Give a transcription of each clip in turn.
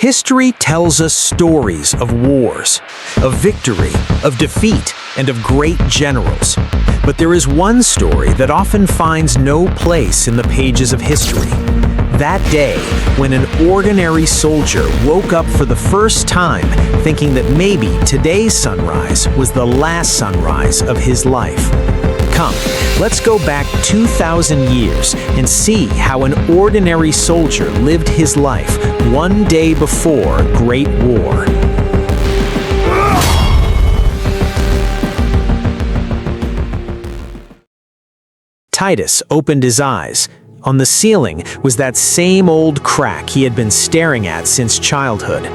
History tells us stories of wars, of victory, of defeat, and of great generals. But there is one story that often finds no place in the pages of history. That day, when an ordinary soldier woke up for the first time thinking that maybe today's sunrise was the last sunrise of his life. Come, let's go back 2,000 years and see how an ordinary soldier lived his life one day before a great war. Titus opened his eyes. On the ceiling was that same old crack he had been staring at since childhood.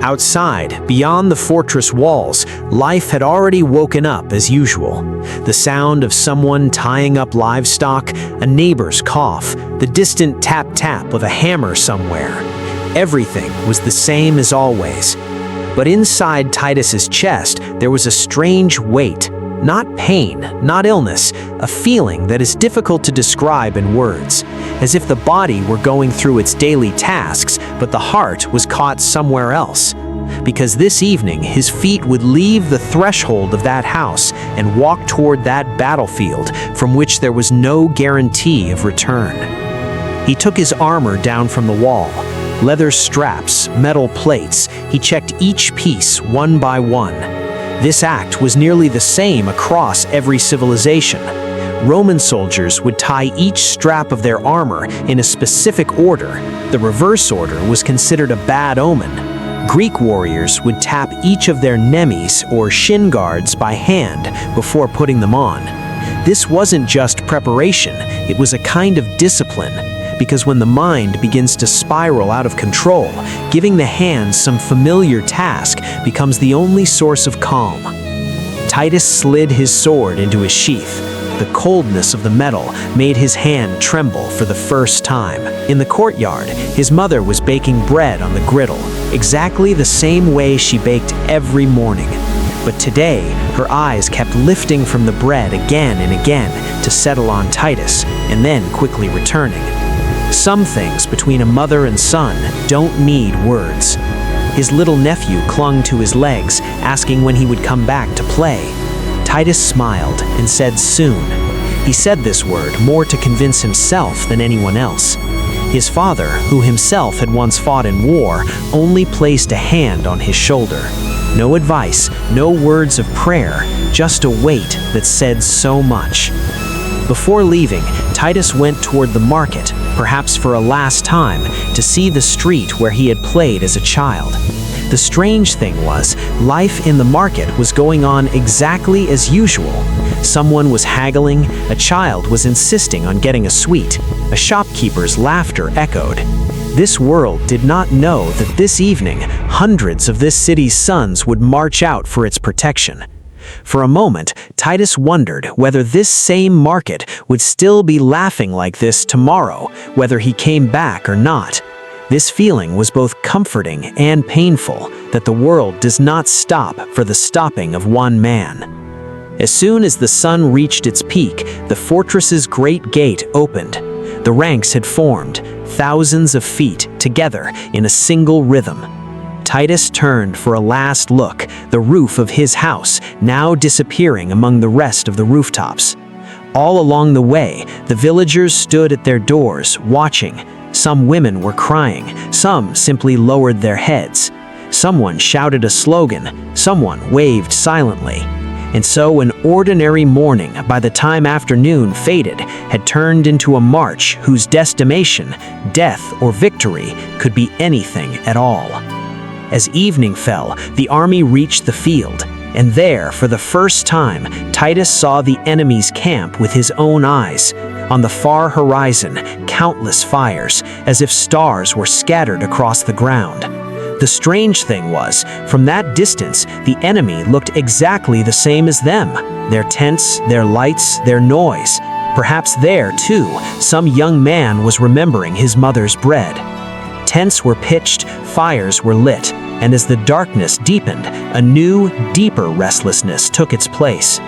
Outside, beyond the fortress walls, life had already woken up as usual. The sound of someone tying up livestock, a neighbor's cough, the distant tap-tap of a hammer somewhere. Everything was the same as always. But inside Titus's chest, there was a strange weight. Not pain, not illness, a feeling that is difficult to describe in words, as if the body were going through its daily tasks, but the heart was caught somewhere else. Because this evening, his feet would leave the threshold of that house and walk toward that battlefield from which there was no guarantee of return. He took his armor down from the wall. Leather straps, metal plates, he checked each piece one by one. This act was nearly the same across every civilization. Roman soldiers would tie each strap of their armor in a specific order. The reverse order was considered a bad omen. Greek warriors would tap each of their nemes or shin guards by hand before putting them on. This wasn't just preparation, it was a kind of discipline. Because when the mind begins to spiral out of control, giving the hands some familiar task becomes the only source of calm. Titus slid his sword into his sheath. The coldness of the metal made his hand tremble for the first time. In the courtyard, his mother was baking bread on the griddle, exactly the same way she baked every morning. But today, her eyes kept lifting from the bread again and again to settle on Titus, and then quickly returning. Some things between a mother and son don't need words. His little nephew clung to his legs, asking when he would come back to play. Titus smiled and said soon. He said this word more to convince himself than anyone else. His father, who himself had once fought in war, only placed a hand on his shoulder. No advice, no words of prayer, just a weight that said so much. Before leaving, Titus went toward the market, perhaps for a last time, to see the street where he had played as a child. The strange thing was, life in the market was going on exactly as usual. Someone was haggling, a child was insisting on getting a sweet, a shopkeeper's laughter echoed. This world did not know that this evening, hundreds of this city's sons would march out for its protection. For a moment, Titus wondered whether this same market would still be laughing like this tomorrow, whether he came back or not. This feeling was both comforting and painful, that the world does not stop for the stopping of one man. As soon as the sun reached its peak, the fortress's great gate opened. The ranks had formed, thousands of feet together in a single rhythm. Titus turned for a last look, the roof of his house now disappearing among the rest of the rooftops. All along the way, the villagers stood at their doors, watching. Some women were crying, some simply lowered their heads. Someone shouted a slogan, someone waved silently. And so an ordinary morning, by the time afternoon faded, had turned into a march whose destination, death or victory, could be anything at all. As evening fell, the army reached the field, and there, for the first time, Titus saw the enemy's camp with his own eyes. On the far horizon, countless fires, as if stars were scattered across the ground. The strange thing was, from that distance, the enemy looked exactly the same as them. Their tents, their lights, their noise. Perhaps there, too, some young man was remembering his mother's bread. Tents were pitched, fires were lit, and as the darkness deepened, a new, deeper restlessness took its place.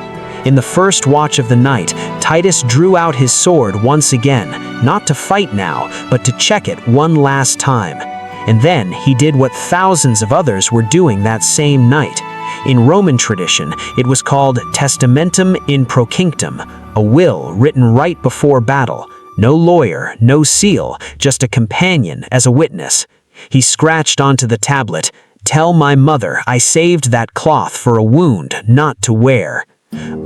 In the first watch of the night, Titus drew out his sword once again, not to fight now, but to check it one last time. And then he did what thousands of others were doing that same night. In Roman tradition, it was called testamentum in procunctum, a will written right before battle. No lawyer, no seal, just a companion as a witness. He scratched onto the tablet, "Tell my mother I saved that cloth for a wound not to wear."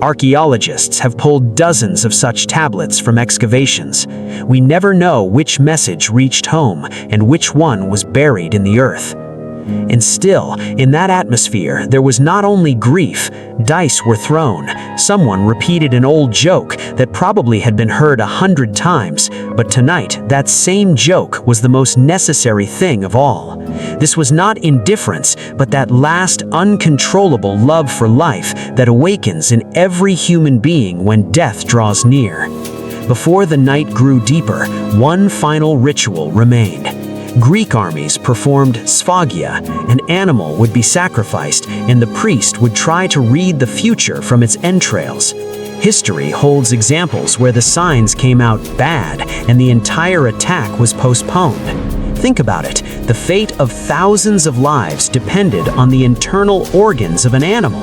Archaeologists have pulled dozens of such tablets from excavations. We never know which message reached home and which one was buried in the earth. And still, in that atmosphere, there was not only grief, dice were thrown. Someone repeated an old joke that probably had been heard 100 times, but tonight, that same joke was the most necessary thing of all. This was not indifference, but that last uncontrollable love for life that awakens in every human being when death draws near. Before the night grew deeper, one final ritual remained. Greek armies performed sphagia. An animal would be sacrificed, and the priest would try to read the future from its entrails. History holds examples where the signs came out bad and the entire attack was postponed. Think about it. The fate of thousands of lives depended on the internal organs of an animal.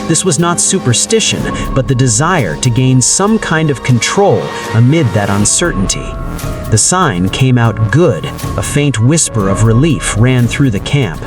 This was not superstition, but the desire to gain some kind of control amid that uncertainty. The sign came out good. A faint whisper of relief ran through the camp.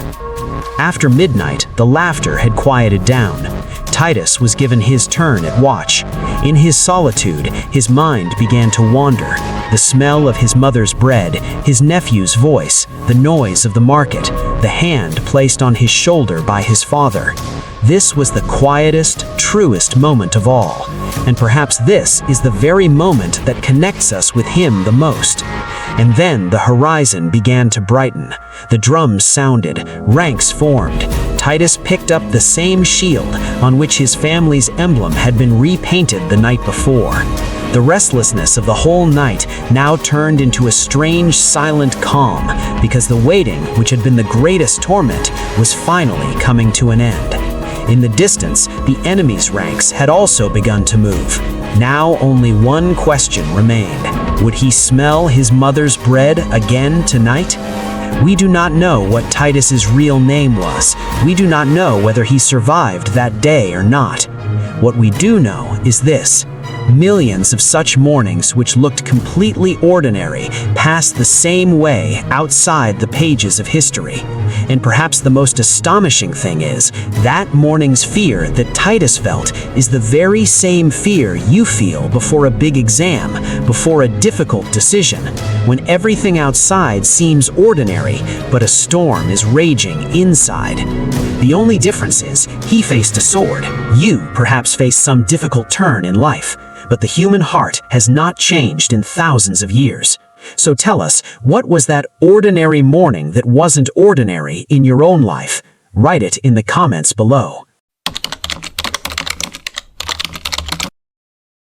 After midnight, the laughter had quieted down. Titus was given his turn at watch. In his solitude, his mind began to wander. The smell of his mother's bread, his nephew's voice, the noise of the market, the hand placed on his shoulder by his father. This was the quietest, truest moment of all. And perhaps this is the very moment that connects us with him the most. And then the horizon began to brighten. The drums sounded, ranks formed. Titus picked up the same shield on which his family's emblem had been repainted the night before. The restlessness of the whole night now turned into a strange, silent calm, because the waiting, which had been the greatest torment, was finally coming to an end. In the distance, the enemy's ranks had also begun to move. Now only one question remained. Would he smell his mother's bread again tonight? We do not know what Titus's real name was. We do not know whether he survived that day or not. What we do know is this. Millions of such mornings which looked completely ordinary passed the same way outside the pages of history. And perhaps the most astonishing thing is, that morning's fear that Titus felt is the very same fear you feel before a big exam, before a difficult decision, when everything outside seems ordinary, but a storm is raging inside. The only difference is, he faced a sword. You perhaps faced some difficult turn in life. But the human heart has not changed in thousands of years. So tell us, what was that ordinary morning that wasn't ordinary in your own life? Write it in the comments below.